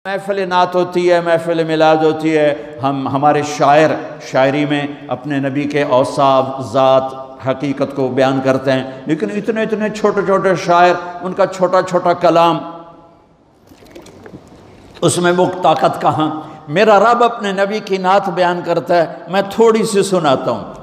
महफिल नात होती है, महफिल मिलाद होती है, हमारे शायर शायरी में अपने नबी के औसाफ, ज़ात, हकीकत को बयान करते हैं। लेकिन इतने इतने छोटे छोटे शायर, उनका छोटा छोटा कलाम, उसमें वो ताकत कहाँ। मेरा रब अपने नबी की नात बयान करता है, मैं थोड़ी सी सुनाता हूँ।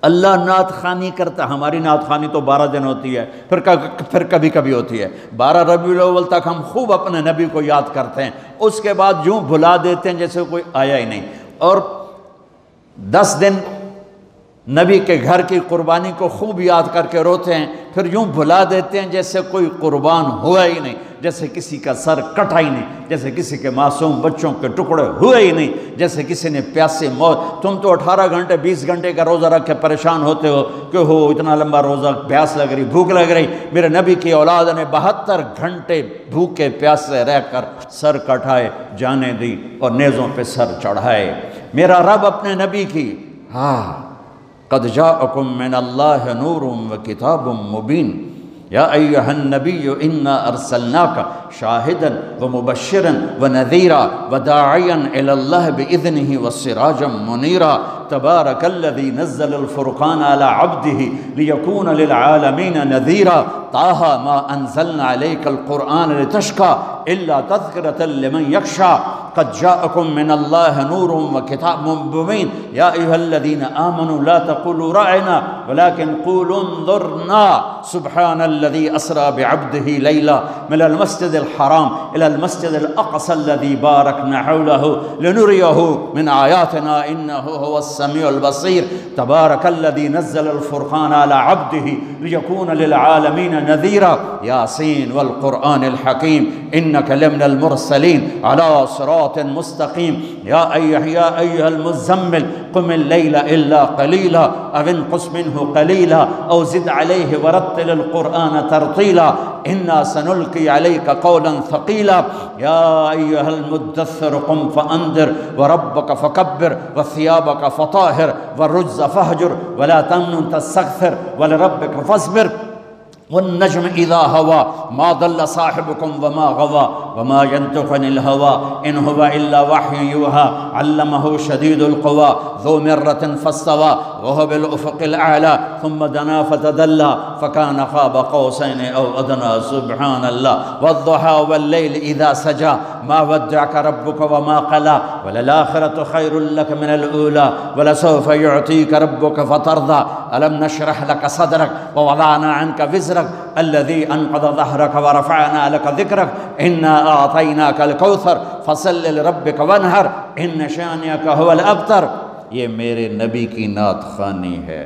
अल्लाह नात खानी करता है। हमारी नात खानी तो 12 दिन होती है, फिर कभी कभी होती है। 12 रबीउल अव्वल तक हम खूब अपने नबी को याद करते हैं, उसके बाद यूँ भुला देते हैं जैसे कोई आया ही नहीं। और 10 दिन नबी के घर की कुर्बानी को खूब याद करके रोते हैं, फिर यूँ भुला देते हैं जैसे कोई कुर्बान हुआ ही नहीं, जैसे किसी का सर कटा ही नहीं, जैसे किसी के मासूम बच्चों के टुकड़े हुए ही नहीं, जैसे किसी ने प्यासे मौत। तुम तो 18 घंटे 20 घंटे का रोज़ा रख के परेशान होते हो कि हो इतना लंबा रोज़ा, प्यास लग रही, भूख लग रही। मेरे नबी की औलाद ने 72 घंटे भूखे प्यासे रहकर सर कटाए, जाने दी और नेज़ों पे सर चढ़ाए। मेरा रब अपने नबी की क़द जाअकुम मिनल्लाहि नूरुम व किताबुम मुबीन या अय्युहन नबिय्यु इन्ना अर्सलनाका शाहिदन व मुबश्शिरन व नज़ीरा व दाइयन इलल्लाहि बिइज़्निहि व सिराजम मुनीरा तबारकल्लज़ी नज़्ज़लल फ़ुरक़ान अला अब्दिही लियकून लिल आलमीन नज़ीरा ताहा मा अंज़लना अलैकल क़ुरआन लितश्क़ा इल्ला तज़किरतल लिमन यख्शा क़द जाअकुम मिनल्लाहि नूरुम व किताबुम मुबीन या अय्युहल्लज़ीना आमनू ला तक़ूलू राअना वलाकिन क़ूलू उन्ज़ुरना सुब्हानल्लज़ी अस्रा बिअब्दिही लैला मिनल मस्जिदिल हराम इलल मस्जिदिल अक़सा अल्लज़ी बारकना हौलहु लिनुरियहु मिन आयातिना इन्नहु हुवस समीउल बसीर तबारकल्लज़ी नज़्ज़लल फ़ुरक़ान अला अब्दिही लियकून लिल आलमीन नज़ीरा यासीन वल क़ुरआनिल हकीम इन्नका लमिनल मुरसलीन अला सिरातिन मुस्तक़ीम या अय्युहल मुज़्ज़म्मिल क़ुमिल लैला इल्ला क़लीला अव इनक़ुस मिन्हु क़लीला औ ज़िद अलैहि वरत्तिलिल क़ुरआन तरतीला इन्ना सनुल्क़ी अलैका क़ौलन थक़ीला या अय्युहल मुद्दस्सिर क़ुम फ़अंज़िर व रब्बका फ़कब्बिर व सियाबका फ़ताहिर व रुज्ज़ फ़हजुर व ला तम्नुन तस्तक्थिर व लिरब्बिका फ़स्बिर वन्नज्म इज़ा हवा मा दल्ल साहिबुकुम वमा गवा वमा यंतिक़ु अनिल हवा इन हुवा इल्ला वह्युन यूहा अल्लमहु शदीदुल क़ुवा ज़ू मिर्रतिन फ़स्तवा वहुवा बिल उफ़ुक़िल आला थुम्मा दना फ़तदल्ला फ़कान क़ाब क़ौसैनि औ अदना सुब्हानल्लाह वद्दुहा वल्लैलि इज़ा सजा मा वद्दअका रब्बुका वमा क़ला वलल-आख़िरतु ख़ैरुल लक मिनल ऊला वलसौफ़ युअतीका रब्बुका फ़तर्दा अलम नशरह लक सदरक व वज़अना अन्का विज़रक अल्लज़ी अनक़ज़ ज़हरक व रफ़अना लक ज़िक्रक इन्ना आतैनाकल कौसर फ़सल्लि लिरब्बिका वन्हर इन्न शानिअका हुवल अब्तर। ये मेरे नबी की नात ख़ानी है।